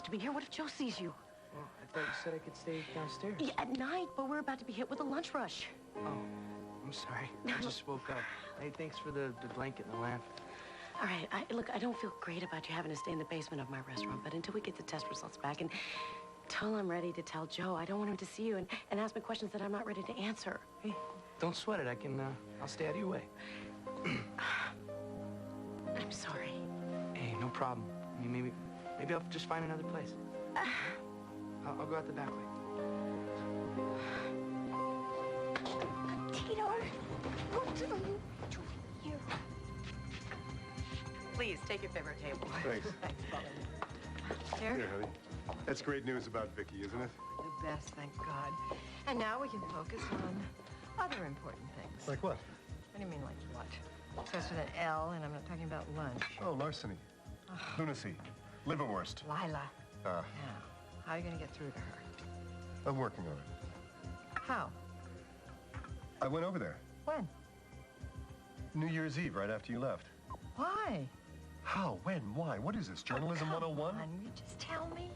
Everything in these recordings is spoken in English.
to be here. What if Joe sees you? Well, I thought you said I could stay downstairs. Yeah, at night, but we're about to be hit with a lunch rush. Oh, I'm sorry. I just woke up. Hey, thanks for the blanket and the lamp. All right, look, I don't feel great about you having to stay in the basement of my restaurant, but until we get the test results back and until I'm ready to tell Joe, I don't want him to see you and ask me questions that I'm not ready to answer. Hey, don't sweat it. I'll stay out of your way. I'm sorry. Hey, no problem. I mean, maybe I'll just find another place. I'll go out the back way. Tito, what do you? Please, take your favorite table. Thanks. Thanks, Father. Here, honey. That's great news about Vicky, isn't it? The best, thank God. And now we can focus on other important things. Like what? What do you mean, like what? Starts with an L, and I'm not talking about lunch. Oh, larceny. Lunacy. Liverwurst. Lila. Yeah. How are you going to get through to her? I'm working on it. How? I went over there. When? New Year's Eve, right after you left. Why? How? When? Why? What is this, Journalism 101? Come on, you just tell me.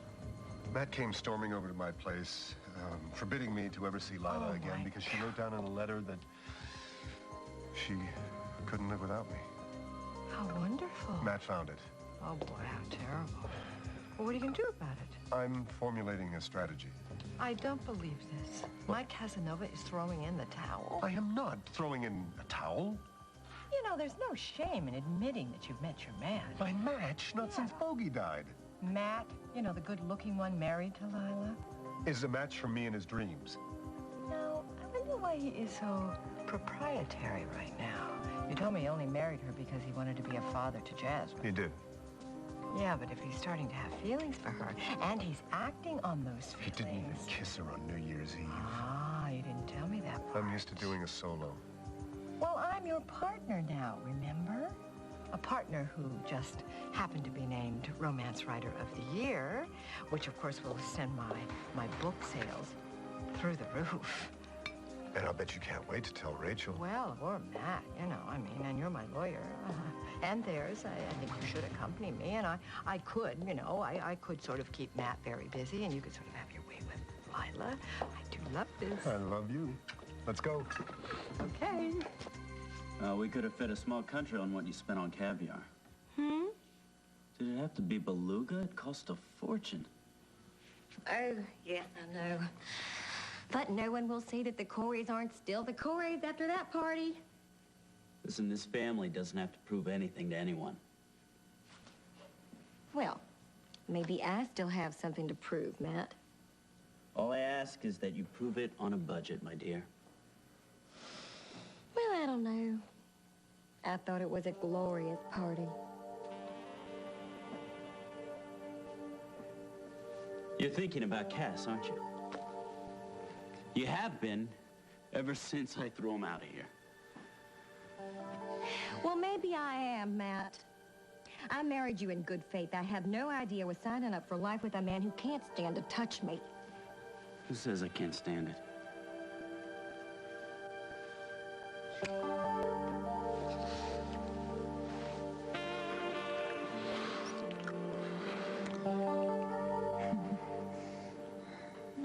Matt came storming over to my place, forbidding me to ever see Lila again because she wrote down in a letter that she couldn't live without me. How wonderful. Matt found it. Oh, boy, how terrible. Well, what are you going to do about it? I'm formulating a strategy. I don't believe this. Mike Casanova is throwing in the towel. I am not throwing in a towel. You know, there's no shame in admitting that you've met your man. My match? Not since Bogey died. Matt, you know, the good-looking one married to Lila. Is a match for me in his dreams. No, I wonder why he is so proprietary right now. You told me he only married her because he wanted to be a father to Jasmine. He did. Yeah, but if he's starting to have feelings for her, and he's acting on those feelings... He didn't even kiss her on New Year's Eve. Ah, you didn't tell me that part. I'm used to doing a solo. Well, I'm your partner now, remember? A partner who just happened to be named Romance Writer of the Year, which, of course, will send my book sales through the roof. And I'll bet you can't wait to tell Rachel. Well, or Matt, you know, I mean, and you're my lawyer. And theirs. I think you should accompany me, and I could, you know, I could sort of keep Matt very busy, and you could sort of have your way with Lila. I do love this. I love you. Let's go. Okay. We could have fed a small country on what you spent on caviar. Hmm? Did it have to be beluga? It cost a fortune. Oh, yes, I know. But no one will see that the Coreys aren't still the Coreys after that party. Listen, this family doesn't have to prove anything to anyone. Well, maybe I still have something to prove, Matt. All I ask is that you prove it on a budget, my dear. Well, I don't know. I thought it was a glorious party. You're thinking about Cass, aren't you? You have been ever since I threw him out of here. Well, maybe I am, Matt. I married you in good faith. I have no idea with signing up for life with a man who can't stand to touch me. Who says I can't stand it?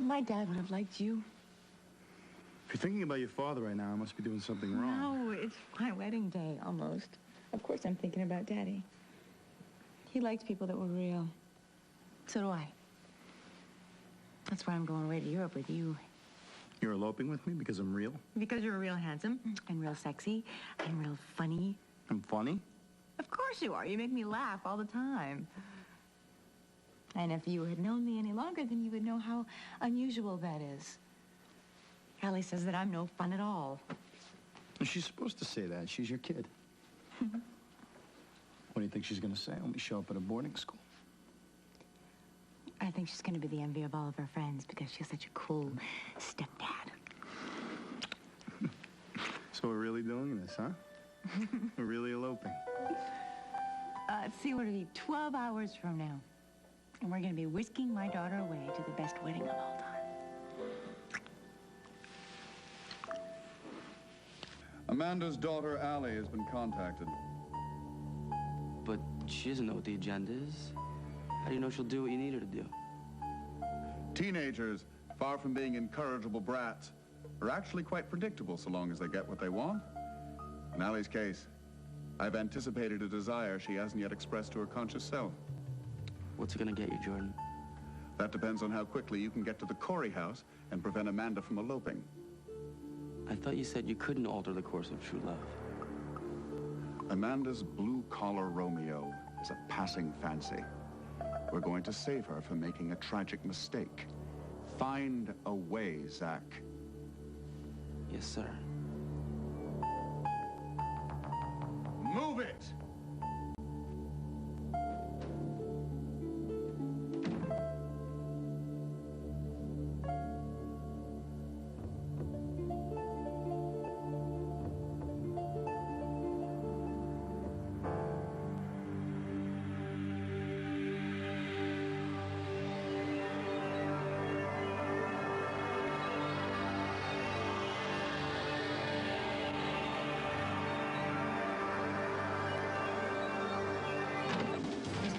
My dad would have liked you. If you're thinking about your father right now, I must be doing something wrong. No, it's my wedding day, almost. Of course I'm thinking about Daddy. He liked people that were real. So do I. That's why I'm going away to Europe with you. You're eloping with me because I'm real? Because you're real handsome and real sexy and real funny. I'm funny? Of course you are. You make me laugh all the time. And if you had known me any longer, then you would know how unusual that is. Allie says that I'm no fun at all. She's supposed to say that. She's your kid. What do you think she's going to say when we show up at a boarding school? I think she's going to be the envy of all of her friends because she's such a cool stepdad. So we're really doing this, huh? We're really eloping. Let's see, what it'll be 12 hours from now. And we're going to be whisking my daughter away to the best wedding of all time. Amanda's daughter, Allie, has been contacted. But she doesn't know what the agenda is. How do you know she'll do what you need her to do? Teenagers, far from being incorrigible brats, are actually quite predictable so long as they get what they want. In Allie's case, I've anticipated a desire she hasn't yet expressed to her conscious self. What's it gonna get you, Jordan? That depends on how quickly you can get to the Corey house and prevent Amanda from eloping. I thought you said you couldn't alter the course of true love. Amanda's blue-collar Romeo is a passing fancy. We're going to save her from making a tragic mistake. Find a way, Zach. Yes, sir. Move it!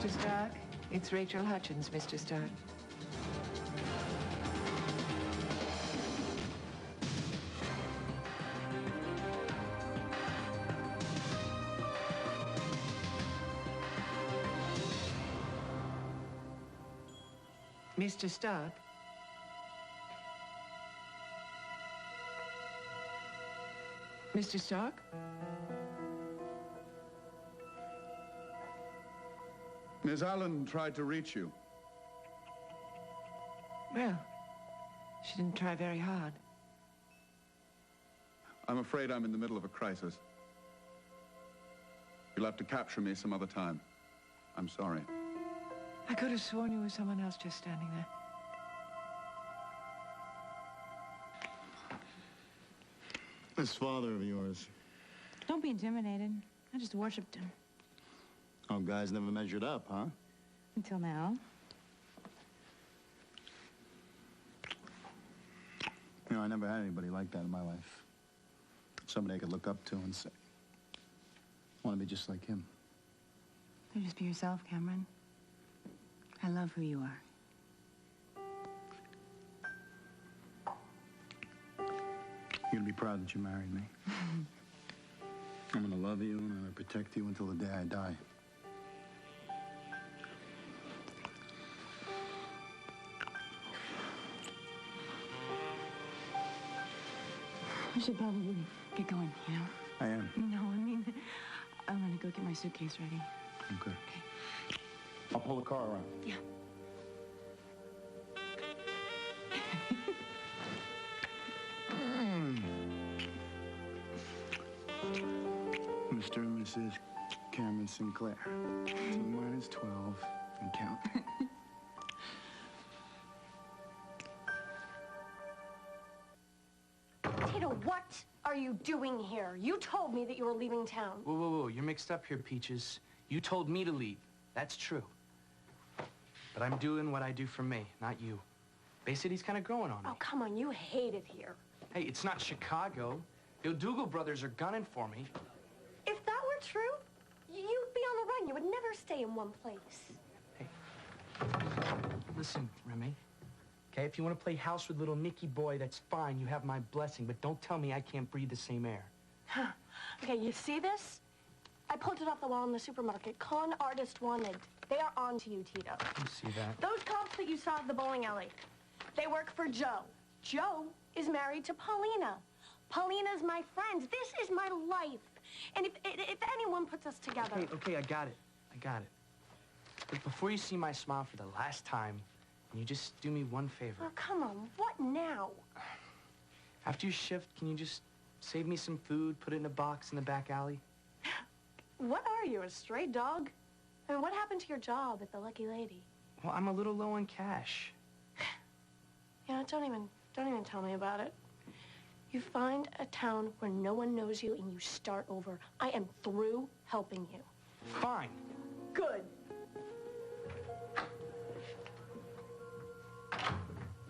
Mr. Stark, it's Rachel Hutchins, Mr. Stark. Mr. Stark? Mr. Stark? Miss Allen tried to reach you. Well, she didn't try very hard. I'm afraid I'm in the middle of a crisis. You'll have to capture me some other time. I'm sorry. I could have sworn you were someone else just standing there. This father of yours. Don't be intimidated. I just worshipped him. Oh, guys never measured up, huh? Until now. You know, I never had anybody like that in my life. Somebody I could look up to and say, I want to be just like him. So just be yourself, Cameron. I love who you are. You're gonna be proud that you married me. I'm gonna love you and I'm gonna protect you until the day I die. I should probably get going, you know? I am. No, I mean, I'm gonna go get my suitcase ready. Okay. Okay. I'll pull the car around. Yeah. Mr. and Mrs. Cameron Sinclair. T minus 12 and count. Tito, what are you doing here? You told me that you were leaving town. Whoa, whoa, whoa. You're mixed up here, Peaches. You told me to leave. That's true. But I'm doing what I do for me, not you. Bay City's kind of growing on me. Oh, come on. You hate it here. Hey, it's not Chicago. The O'Dougall brothers are gunning for me. If that were true, you'd be on the run. You would never stay in one place. Hey, listen, Remy. Okay, if you want to play house with little Nicky Boy, that's fine. You have my blessing. But don't tell me I can't breathe the same air. Huh. Okay, you see this? I pulled it off the wall in the supermarket. Con artist wanted. They are on to you, Tito. You see that? Those cops that you saw at the bowling alley, they work for Joe. Joe is married to Paulina. Paulina's my friend. This is my life. And if anyone puts us together... Okay, I got it. I got it. But before you see my smile for the last time, can you just do me one favor? Oh, come on. What now? After your shift, can you just save me some food, put it in a box in the back alley? What are you, a stray dog? I mean, what happened to your job at the Lucky Lady? Well, I'm a little low on cash. You know, don't even tell me about it. You find a town where no one knows you and you start over. I am through helping you. Fine. Good.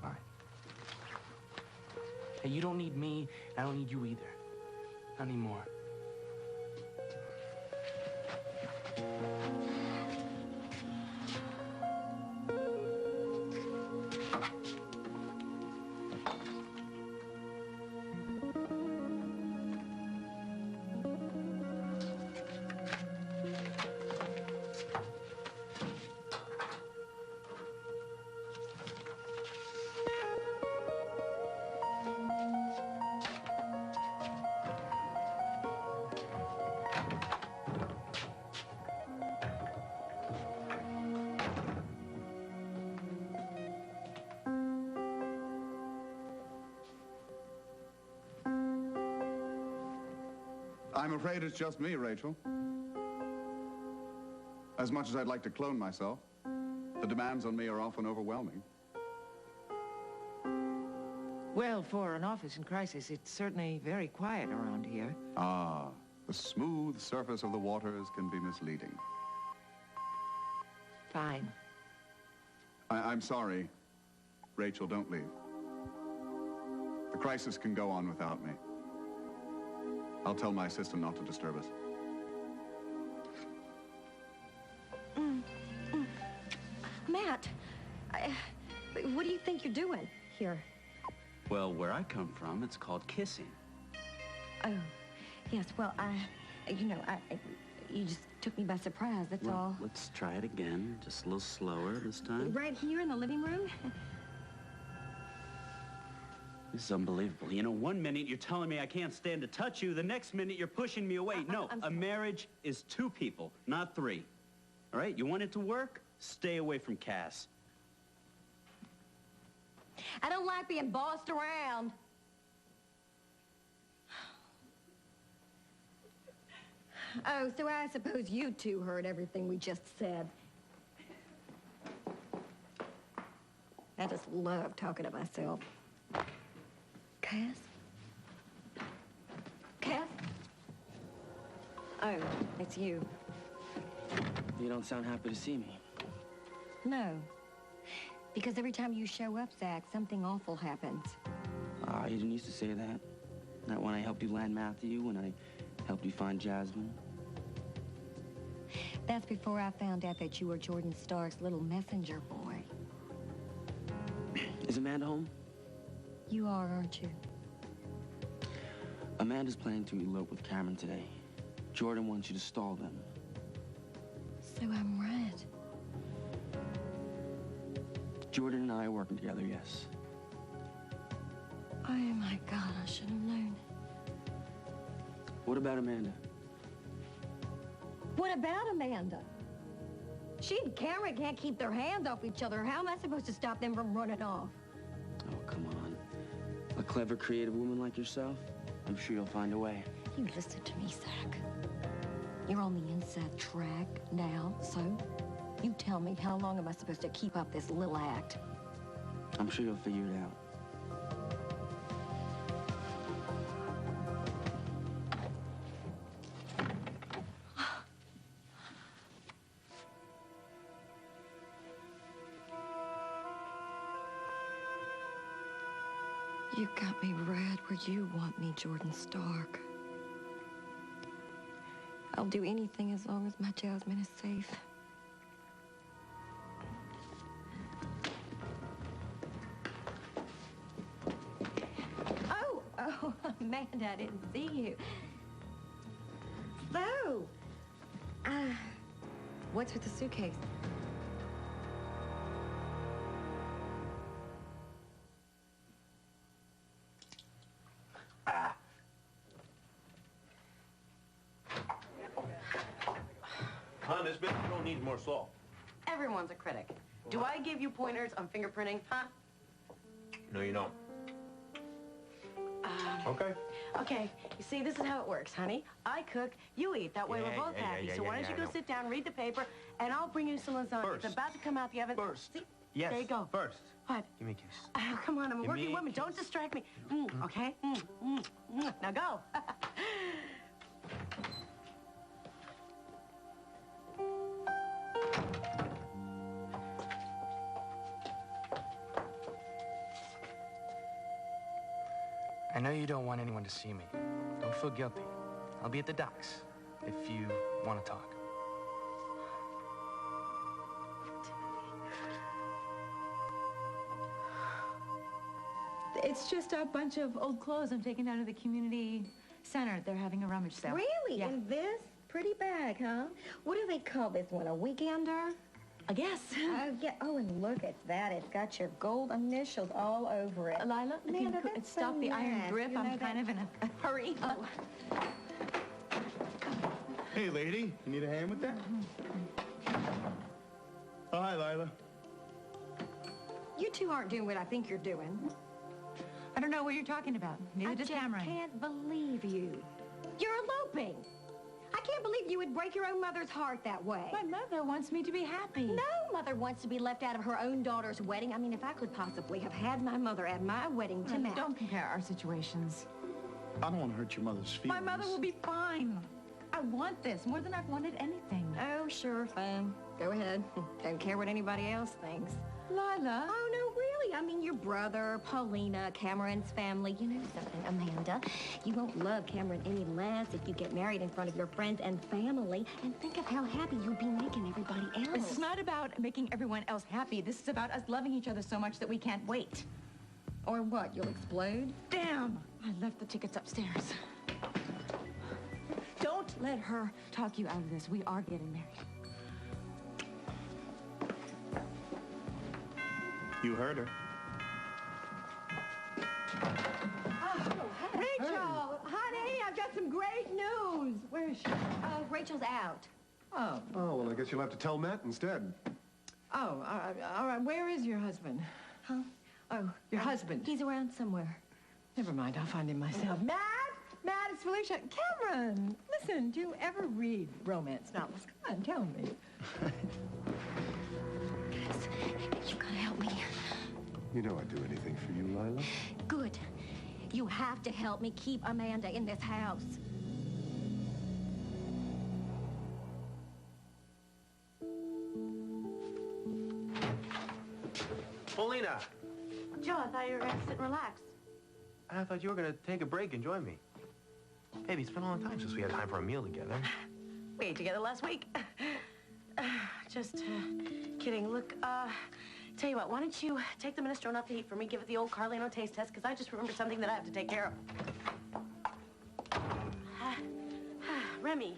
Fine. Hey, you don't need me, and I don't need you either. Not anymore. I'm afraid it's just me, Rachel. As much as I'd like to clone myself, the demands on me are often overwhelming. Well, for an office in crisis, it's certainly very quiet around here. Ah, the smooth surface of the waters can be misleading. Fine. I'm sorry. Rachel, don't leave. The crisis can go on without me. I'll tell my assistant not to disturb us. Matt, what do you think you're doing here? Well, where I come from, it's called kissing. Oh, yes, well, you just took me by surprise, that's Well, all. let's try it again. Just a little slower this time. Right here in the living room? This is unbelievable. You know, one minute you're telling me I can't stand to touch you, the next minute you're pushing me away. No, a marriage is 2 people, not 3. All right? You want it to work? Stay away from Cass. I don't like being bossed around. Oh, so I suppose you two heard everything we just said. I just love talking to myself. Cass? Cass? Oh, it's you. You don't sound happy to see me. No. Because every time you show up, Zach, something awful happens. Ah, you didn't used to say that. Not when I helped you land Matthew, when I helped you find Jasmine. That's before I found out that you were Jordan Stark's little messenger boy. Is Amanda home? You are, aren't you? Amanda's planning to elope with Cameron today. Jordan wants you to stall them. So I'm right. Jordan and I are working together, yes. Oh, my God, I should have known. What about Amanda? What about Amanda? She and Cameron can't keep their hands off each other. How am I supposed to stop them from running off? Oh, come on. A clever, creative woman like yourself? I'm sure you'll find a way. You listen to me, Zach. You're on the inside track now, so you tell me, how long am I supposed to keep up this little act? I'm sure you'll figure it out. You got me right where you want me, Jordan Stark. I'll do anything as long as my Jasmine is safe. Oh, Amanda, I didn't see you. So, what's with the suitcase? Hon, this bitch don't need more salt. Everyone's a critic. Do I give you pointers on fingerprinting, huh? No, you don't. Okay. Okay, you see, this is how it works, honey. I cook, you eat. That way we're both happy. So why don't you go sit down, read the paper, and I'll bring you some lasagna. First. It's about to come out the oven. First. See? Yes. There you go. First. What? Give me a kiss. Oh, come on, I'm a Give me working a woman. kiss. Don't distract me. Okay? Now go. I know you don't want anyone to see me. Don't feel guilty. I'll be at the docks if you want to talk. It's just a bunch of old clothes I'm taking down to the community center. They're having a rummage sale. Really? Yeah. In this pretty bag, huh? What do they call this one? A weekender? I guess. Oh, yeah. Oh, and look at that. It's got your gold initials all over it. Lila, if you Amanda, could that's stop so the iron nice. grip. You know I'm that- kind of in a hurry. Oh. Hey, lady, you need a hand with that? Oh, hi, Lila. You two aren't doing what I think you're doing. I don't know what you're talking about. Neither I does just Cameron. can't believe you. You're eloping. hoping. I can't believe you would break your own mother's heart that way. My mother wants me to be happy. No mother wants to be left out of her own daughter's wedding. I mean, if I could possibly have had my mother at my wedding to Matt. Don't compare our situations. I don't want to hurt your mother's feelings. My mother will be fine. I want this more than I've wanted anything. Oh, sure, fine. Go ahead. Don't care what anybody else thinks. Lila. Oh, no, really. I mean, your brother, Paulina, Cameron's family. You know something, Amanda? You won't love Cameron any less if you get married in front of your friends and family. And think of how happy you'll be making everybody else. This is not about making everyone else happy. This is about us loving each other so much that we can't wait. Or what, you'll explode? Damn! I left the tickets upstairs. Don't let her talk you out of this. We are getting married. You heard her. Rachel! Honey, I've got some great news. Where is she? Rachel's out. Oh. Oh, well, I guess you'll have to tell Matt instead. Oh, all right. Where is your husband? Huh? Oh. Your husband? He's around somewhere. Never mind, I'll find him myself. Matt! Matt, it's Felicia. Cameron, listen, do you ever read romance novels? Come on, tell me. You gotta help me. You know I'd do anything for you, Lila. Good. You have to help me keep Amanda in this house. Paulina! Joe, I thought you were going to sit and relax. I thought you were going to take a break and join me. Baby, it's been a long time since we had time for a meal together. We ate together last week. Just kidding. Look, tell you what, why don't you take the minestrone off the heat for me, give it the old Carlino taste test, because I just remembered something that I have to take care of. Remy,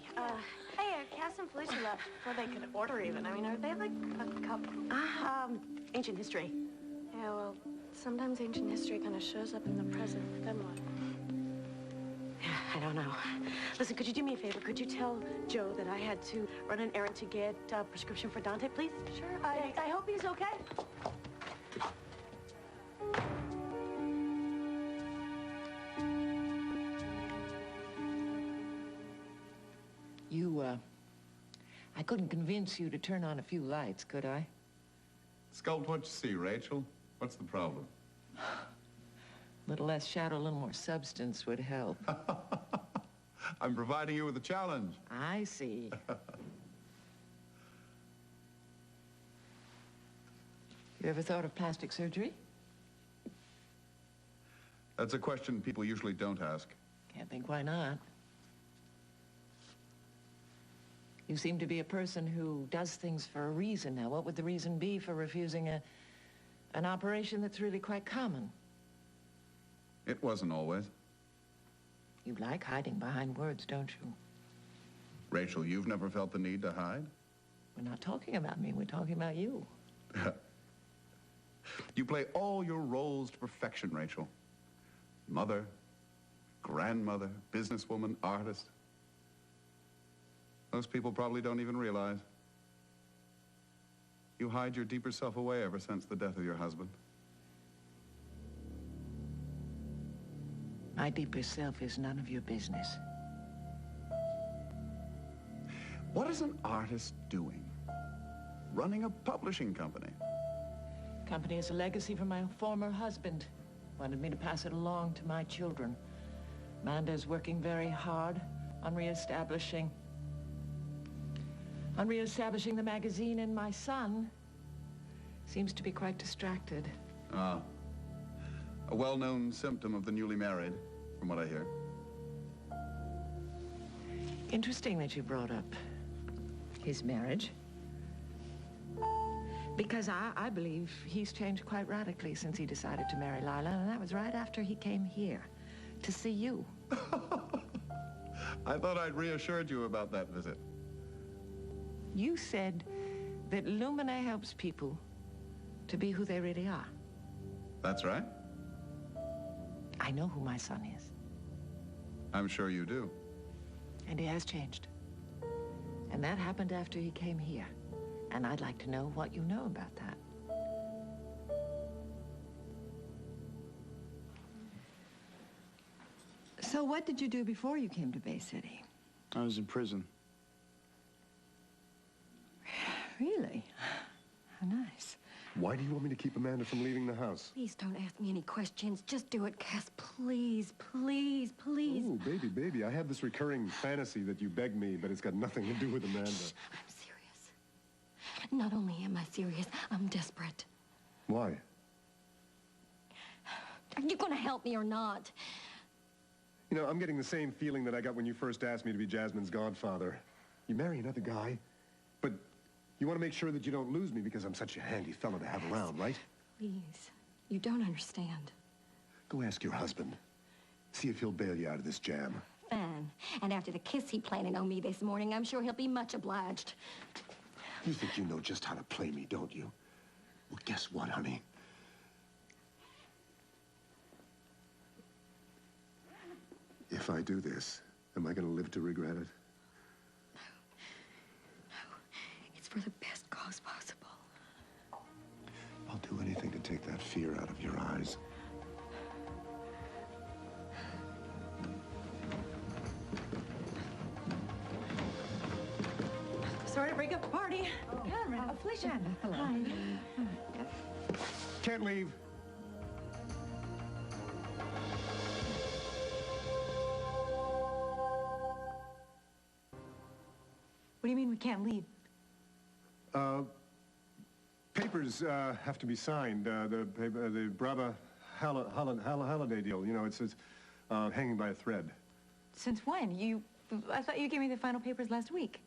hey, Cass and Felicia left before they could order even. I mean, are they like a couple? Ancient history. Yeah, well, sometimes ancient history kind of shows up in the present. Then what? I don't know. Listen, could you do me a favor? Could you tell Joe that I had to run an errand to get a prescription for Dante, please? Sure. I hope he's okay. I couldn't convince you to turn on a few lights, could I? Sculpt what you see, Rachel. What's the problem? A little less shadow, a little more substance would help. I'm providing you with a challenge. I see. You ever thought of plastic surgery? That's a question people usually don't ask. Can't think why not. You seem to be a person who does things for a reason. Now, what would the reason be for refusing an operation that's really quite common? It wasn't always. You like hiding behind words, don't you? Rachel, you've never felt the need to hide? We're not talking about me. We're talking about you. You play all your roles to perfection, Rachel. Mother, grandmother, businesswoman, artist. Most people probably don't even realize. You hide your deeper self away ever since the death of your husband. My deeper self is none of your business. What is an artist doing? Running a publishing company. Company is a legacy from my former husband. Wanted me to pass it along to my children. Amanda's working very hard on reestablishing the magazine, and my son seems to be quite distracted. Ah. A well-known symptom of the newly married, from what I hear. Interesting that you brought up his marriage. Because I believe he's changed quite radically since he decided to marry Lila, and that was right after he came here to see you. I thought I'd reassured you about that visit. You said that Lumina helps people to be who they really are. That's right. I know who my son is. I'm sure you do. And he has changed. And that happened after he came here. And I'd like to know what you know about that. So what did you do before you came to Bay City? I was in prison. Really? How nice. Why do you want me to keep Amanda from leaving the house? Please don't ask me any questions. Just do it, Cass. Please, please, please. Oh, baby, baby, I have this recurring fantasy that you beg me, but it's got nothing to do with Amanda. Shh, I'm serious. Not only am I serious, I'm desperate. Why? Are you going to help me or not? You know, I'm getting the same feeling that I got when you first asked me to be Jasmine's godfather. You marry another guy, but you want to make sure that you don't lose me because I'm such a handy fellow to have around, right? Please. You don't understand. Go ask your husband. See if he'll bail you out of this jam. Fine. And after the kiss he planted on me this morning, I'm sure he'll be much obliged. You think you know just how to play me, don't you? Well, guess what, honey? If I do this, am I going to live to regret it? It's for the best cause possible. I'll do anything to take that fear out of your eyes. Sorry to break up the party. Cameron, Felicia. Hello. Hi. Can't leave. What do you mean we can't leave? Papers have to be signed. The Brava Halliday deal. You know, it's hanging by a thread. Since when? I thought you gave me the final papers last week.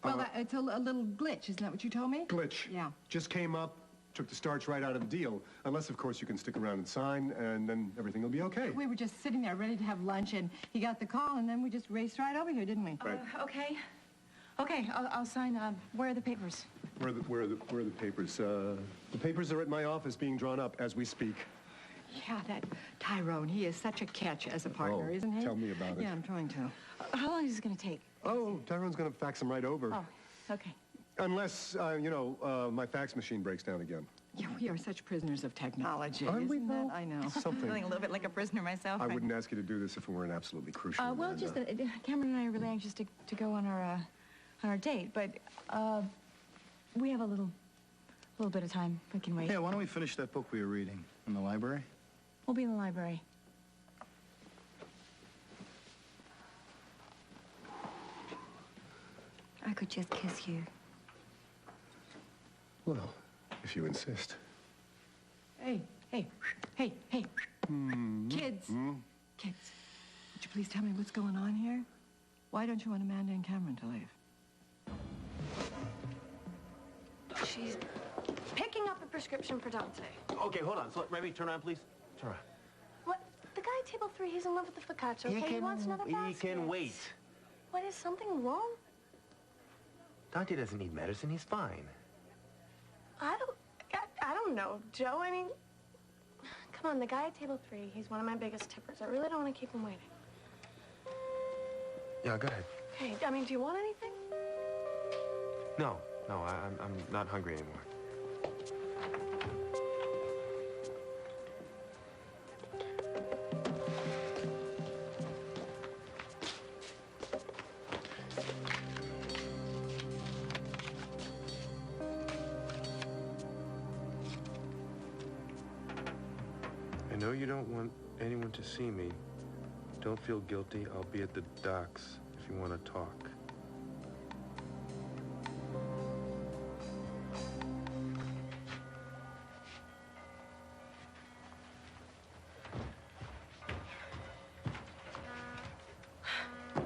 Well, it's a little glitch, isn't that what you told me? Glitch. Yeah. Just came up, took the starch right out of the deal. Unless, of course, you can stick around and sign, and then everything will be okay. We were just sitting there ready to have lunch, and he got the call, and then we just raced right over here, didn't we? Right. Okay. Okay, I'll sign. Where are the papers? Where are the papers? The papers are at my office being drawn up as we speak. Yeah, that Tyrone, he is such a catch as a partner, isn't he? Tell me about it. Yeah, I'm trying to. How long is this going to take? Oh, Tyrone's going to fax them right over. Oh, okay. Unless, my fax machine breaks down again. Yeah, we are such prisoners of technology. Aren't we, isn't that? though? I know. Something. Feeling a little bit like a prisoner myself. I wouldn't ask you to do this if it weren't absolutely crucial. Well, Amanda. just that Cameron and I are really anxious to go on our date, but we have a little bit of time. We can wait. Yeah, why don't we finish that book we were reading in the library? We'll be in the library. I could just kiss you. Well, if you insist. Hey. Kids. Kids, would you please tell me what's going on here? Why don't you want Amanda and Cameron to leave? She's picking up a prescription for Dante. Okay, hold on. So, Remy, turn around, please. Turn around. What? The guy at table 3, he's in love with the focaccia, okay? He wants another basket. He can wait. What, is something wrong? Dante doesn't need medicine. He's fine. I don't know, Joe. I mean, come on, the guy at table 3, he's one of my biggest tippers. I really don't want to keep him waiting. Yeah, go ahead. Hey, I mean, do you want anything? No, I'm not hungry anymore. I know you don't want anyone to see me. Don't feel guilty. I'll be at the docks if you want to talk.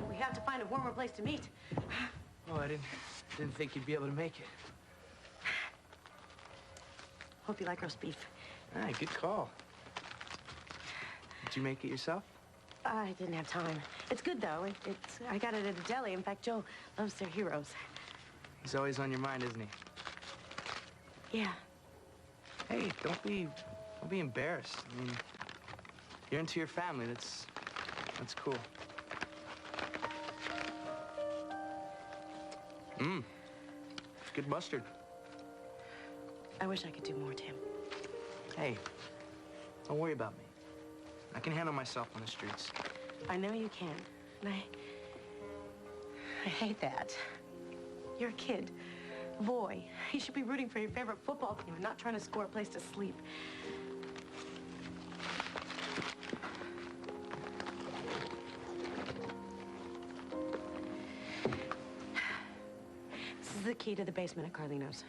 We have to find a warmer place to meet. Oh, I didn't think you'd be able to make it. Hope you like roast beef. All right, good call. Did you make it yourself? I didn't have time. It's good, though. I got it at a deli. In fact, Joe loves their heroes. He's always on your mind, isn't he? Yeah. Hey, don't be embarrassed. I mean, you're into your family. That's cool. Good mustard. I wish I could do more, Tim. Hey, don't worry about me. I can handle myself on the streets. I know you can. And I hate that. You're a kid. A boy. You should be rooting for your favorite football team and not trying to score a place to sleep. This is the key to the basement at Carlino's.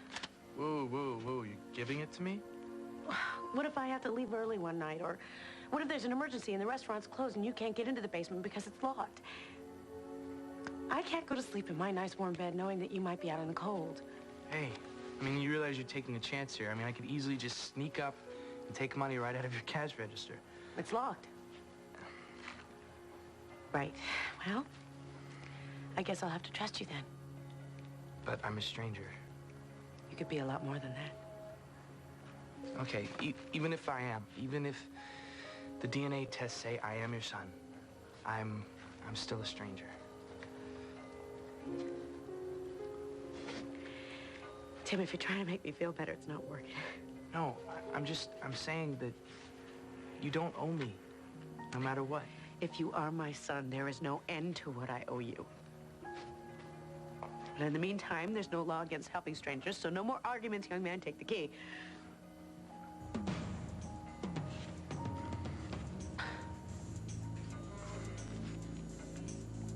Whoa, whoa, whoa. You giving it to me? What if I have to leave early one night? Or what if there's an emergency and the restaurant's closed and you can't get into the basement because it's locked? I can't go to sleep in my nice warm bed knowing that you might be out in the cold. Hey, I mean, you realize you're taking a chance here. I mean, I could easily just sneak up and take money right out of your cash register. It's locked. Right. Well, I guess I'll have to trust you then. But I'm a stranger. You could be a lot more than that. Okay, even if I am, even if the DNA tests say I am your son, I'm still a stranger. Tim, if you're trying to make me feel better, it's not working. No, I'm saying that you don't owe me, no matter what. If you are my son, there is no end to what I owe you. But in the meantime, there's no law against helping strangers, so no more arguments, young man. Take the key.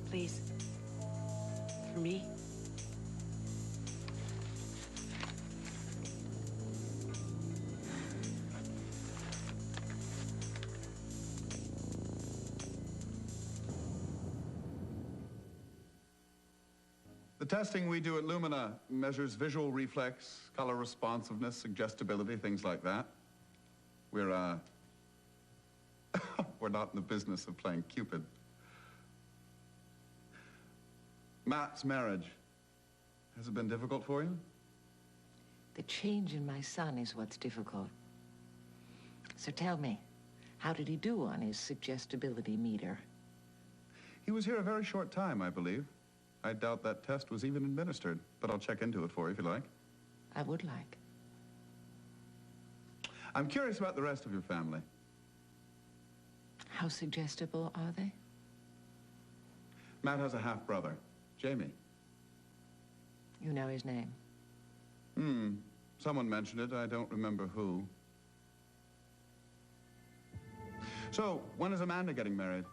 Please. For me. The testing we do at Lumina measures visual reflex, color responsiveness, suggestibility, things like that. We're we're not in the business of playing Cupid. Matt's marriage, has it been difficult for you? The change in my son is what's difficult. So tell me, how did he do on his suggestibility meter? He was here a very short time, I believe. I doubt that test was even administered, but I'll check into it for you if you like. I would like. I'm curious about the rest of your family. How suggestible are they? Matt has a half-brother, Jamie. You know his name? Someone mentioned it. I don't remember who. So, when is Amanda getting married?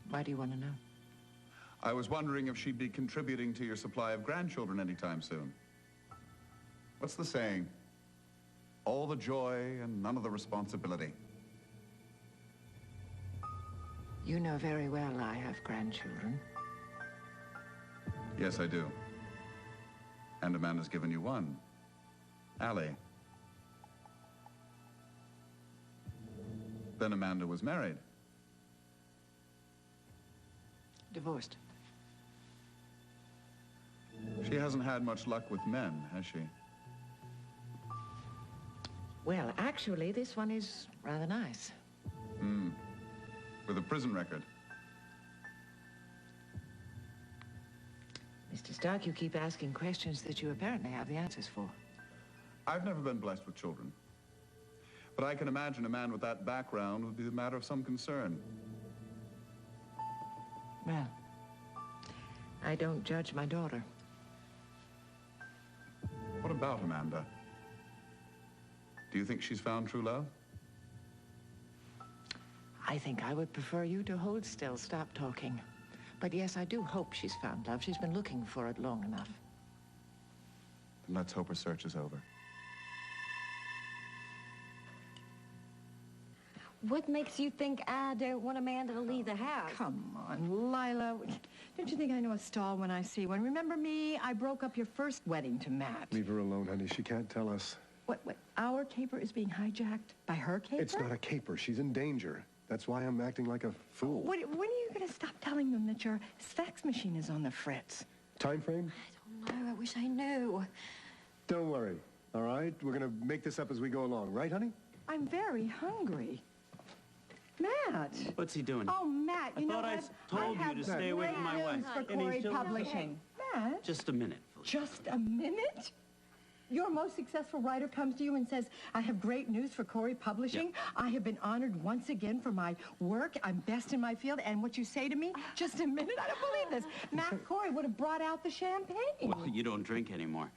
Why do you want to know? I was wondering if she'd be contributing to your supply of grandchildren anytime soon. What's the saying? All the joy and none of the responsibility. You know very well I have grandchildren. Yes, I do. And Amanda's given you one. Allie. Then Amanda was married. Divorced. She hasn't had much luck with men, has she? Well, actually, this one is rather nice. With a prison record. Mr. Stark, you keep asking questions that you apparently have the answers for. I've never been blessed with children. But I can imagine a man with that background would be a matter of some concern. Well, I don't judge my daughter. What about Amanda? Do you think she's found true love? I think I would prefer you to hold still, stop talking. But yes, I do hope she's found love. She's been looking for it long enough. Then let's hope her search is over. What makes you think I don't want Amanda to leave the house? Come on, Lila. Don't you think I know a stall when I see one? Remember me? I broke up your first wedding to Matt. Leave her alone, honey. She can't tell us. What, our caper is being hijacked by her caper? It's not a caper. She's in danger. That's why I'm acting like a fool. When are you going to stop telling them that your fax machine is on the fritz? Time frame? I don't know. I wish I knew. Don't worry, all right? We're going to make this up as we go along, right, honey? I'm very hungry. Matt! What's he doing? Oh, Matt, you know what? I told you to stay away from my wife. For And he's Corey still- Publishing. Matt? Just a minute, Felicia. Just a minute? Your most successful writer comes to you and says, I have great news for Corey Publishing. I have been honored once again for my work. I'm best in my field. And what you say to me, just a minute, I don't believe this. Matt Corey would have brought out the champagne. Well, you don't drink anymore.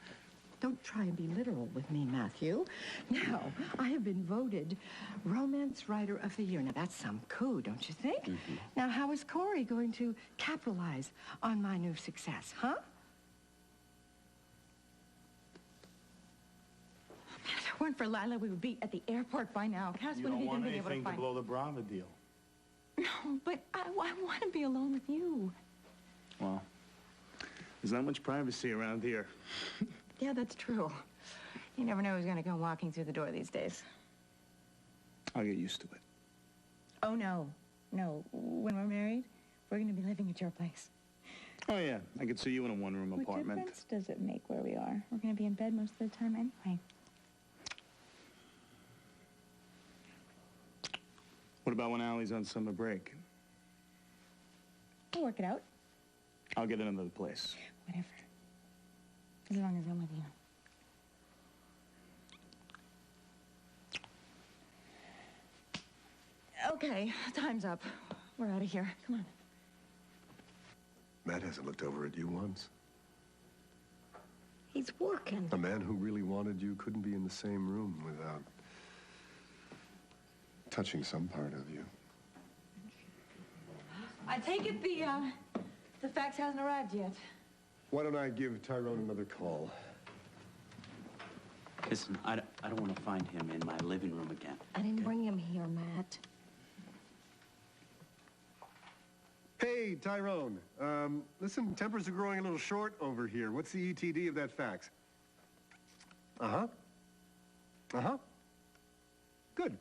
Don't try and be literal with me, Matthew. Now, I have been voted Romance Writer of the Year. Now, that's some coup, don't you think? Mm-hmm. Now, how is Corey going to capitalize on my new success, huh? If it weren't for Lila, we would be at the airport by now. Cass You wouldn't don't even want been able to anything to find... blow the Brava deal. No, but I want to be alone with you. Well, there's not much privacy around here. Yeah, that's true. You never know who's going to come walking through the door these days. I'll get used to it. Oh, no. No. When we're married, we're going to be living at your place. Oh, yeah. I could see you in a one-room apartment. What difference does it make where we are? We're going to be in bed most of the time anyway. What about when Allie's on summer break? We'll work it out. I'll get another place. Whatever. As long as I'm with you. Okay, time's up. We're out of here. Come on. Matt hasn't looked over at you once. He's working. A man who really wanted you couldn't be in the same room without touching some part of you. I take it the fax hasn't arrived yet. Why don't I give Tyrone another call? Listen, I don't want to find him in my living room again. I didn't bring him here, Matt. Hey, Tyrone. Listen, tempers are growing a little short over here. What's the ETD of that fax? Uh-huh. Uh-huh. Good.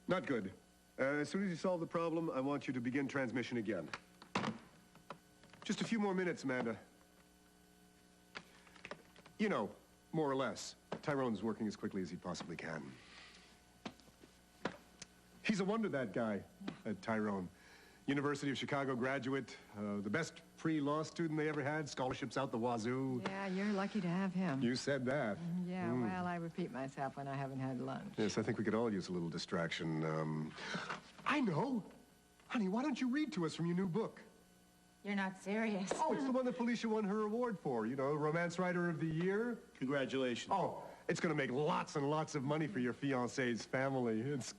Not good. As soon as you solve the problem, I want you to begin transmission again. Just a few more minutes, Amanda. You know, more or less. Tyrone's working as quickly as he possibly can. He's a wonder, that guy, Tyrone. University of Chicago graduate, the best pre-law student they ever had, scholarships out the wazoo. Yeah, you're lucky to have him. You said that. Yeah, well, I repeat myself when I haven't had lunch. Yes, I think we could all use a little distraction. I know. Honey, why don't you read to us from your new book? You're not serious. Oh, it's the one that Felicia won her award for, you know, Romance Writer of the Year. Congratulations. Oh, it's going to make lots and lots of money for your fiancé's family. It's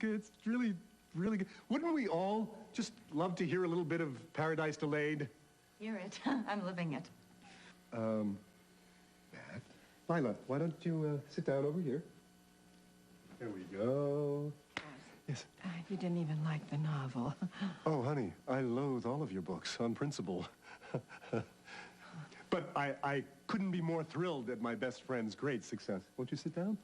really, really good. Wouldn't we all just love to hear a little bit of Paradise Delayed? Hear it. I'm living it. Matt. Lila, why don't you sit down over here? There we go. Yes. You didn't even like the novel. Oh, honey, I loathe all of your books on principle. But I couldn't be more thrilled at my best friend's great success. Won't you sit down?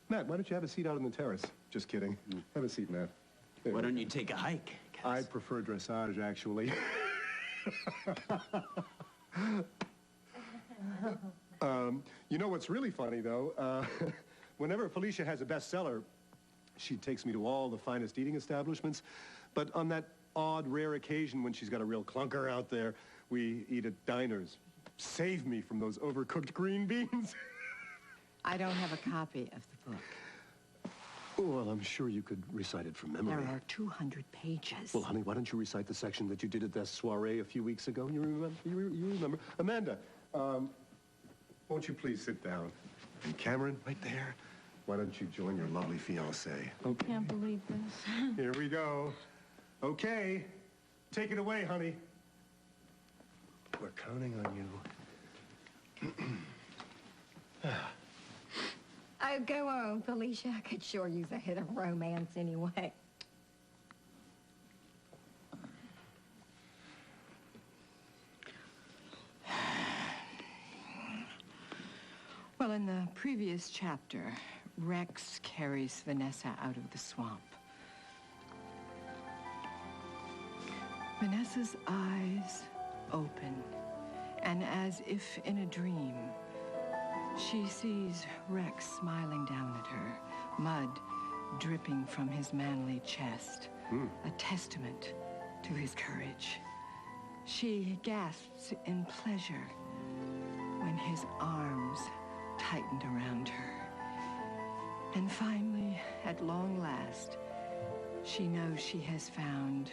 Matt, why don't you have a seat out on the terrace? Just kidding. Have a seat, Matt. There. Why don't you take a hike? I prefer dressage, actually. You know what's really funny, though? Whenever Felicia has a bestseller, she takes me to all the finest eating establishments. But on that odd, rare occasion when she's got a real clunker out there, we eat at diners. Save me from those overcooked green beans. I don't have a copy of the book. Oh, well, I'm sure you could recite it from memory. There are 200 pages. Well, honey, why don't you recite the section that you did at that soiree a few weeks ago? You remember? You remember? Amanda, won't you please sit down? And Cameron, right there. Why don't you join your lovely fiancé? Okay. I can't believe this. Here we go. Okay. Take it away, honey. We're counting on you. Oh, go on, Felicia. I could sure use a hit of romance anyway. Well, in the previous chapter, Rex carries Vanessa out of the swamp. Vanessa's eyes open, and as if in a dream, she sees Rex smiling down at her, mud dripping from his manly chest, a testament to his courage. She gasps in pleasure, when his arms tightened around her. And finally, at long last, she knows she has found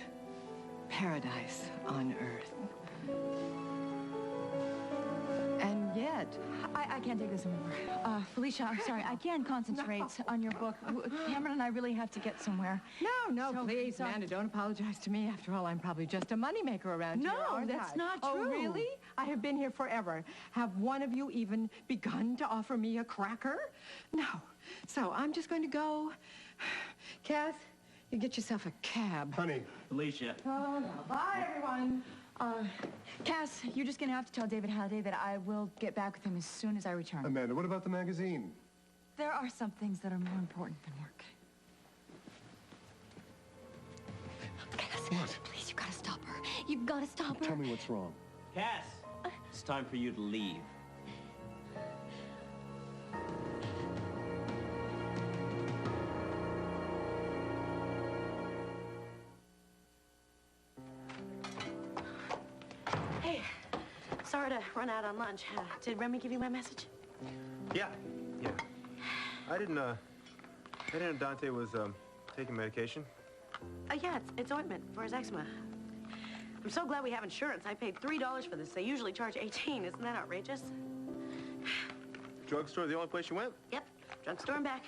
paradise on earth. And yet... I can't take this anymore. Felicia, I'm sorry. I can't concentrate on your book. Cameron and I really have to get somewhere. No, please, Amanda, don't apologize to me. After all, I'm probably just a moneymaker around here, aren't I? No, that's not true. Oh, really? I have been here forever. Have one of you even begun to offer me a cracker? No. So I'm just going to go. Kath, you get yourself a cab. Honey. Felicia. Oh, no. Bye, everyone. Cass, you're just gonna have to tell David Halliday that I will get back with him as soon as I return. Amanda, what about the magazine? There are some things that are more important than work. Cass, What? please, you gotta stop her. You've gotta stop her. Tell me what's wrong. Cass, it's time for you to leave. Hey, sorry to run out on lunch. Did Remy give you my message? Yeah. I didn't know Dante was, taking medication. Yeah, it's ointment for his eczema. I'm so glad we have insurance. I paid $3 for this. They usually charge $18. Isn't that outrageous? Drugstore, the only place you went? Yep, drugstore and back.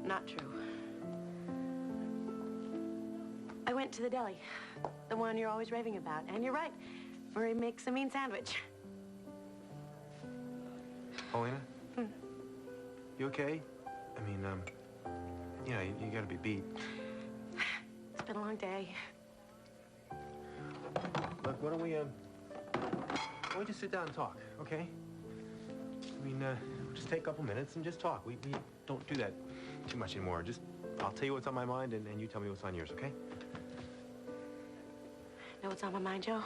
Not true. I went to the deli, the one you're always raving about. And you're right, Murray makes a mean sandwich. Paulina? You okay? I mean, you gotta be beat. It's been a long day. Look, why don't we just sit down and talk, okay? I mean, we'll just take a couple minutes and just talk. We don't do that too much anymore. I'll tell you what's on my mind, and you tell me what's on yours, okay? Know what's on my mind, Joe?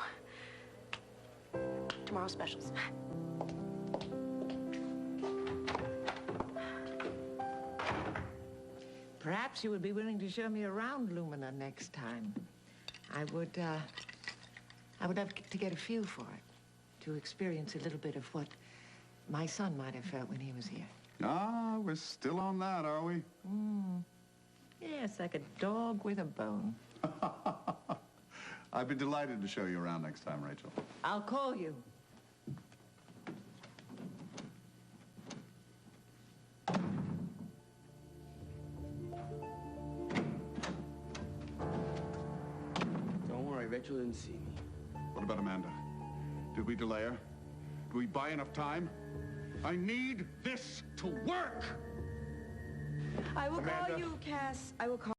Tomorrow's specials. Perhaps you would be willing to show me around Lumina next time. I would love to get a feel for it, to experience a little bit of what my son might have felt when he was here. Ah, we're still on that, are we? Yes, like a dog with a bone. I'd be delighted to show you around next time, Rachel. I'll call you. Don't worry, Rachel didn't see me. What about Amanda? Did we delay her? Did we buy enough time? I need this to work! I will call Amanda. you, Cass. I will call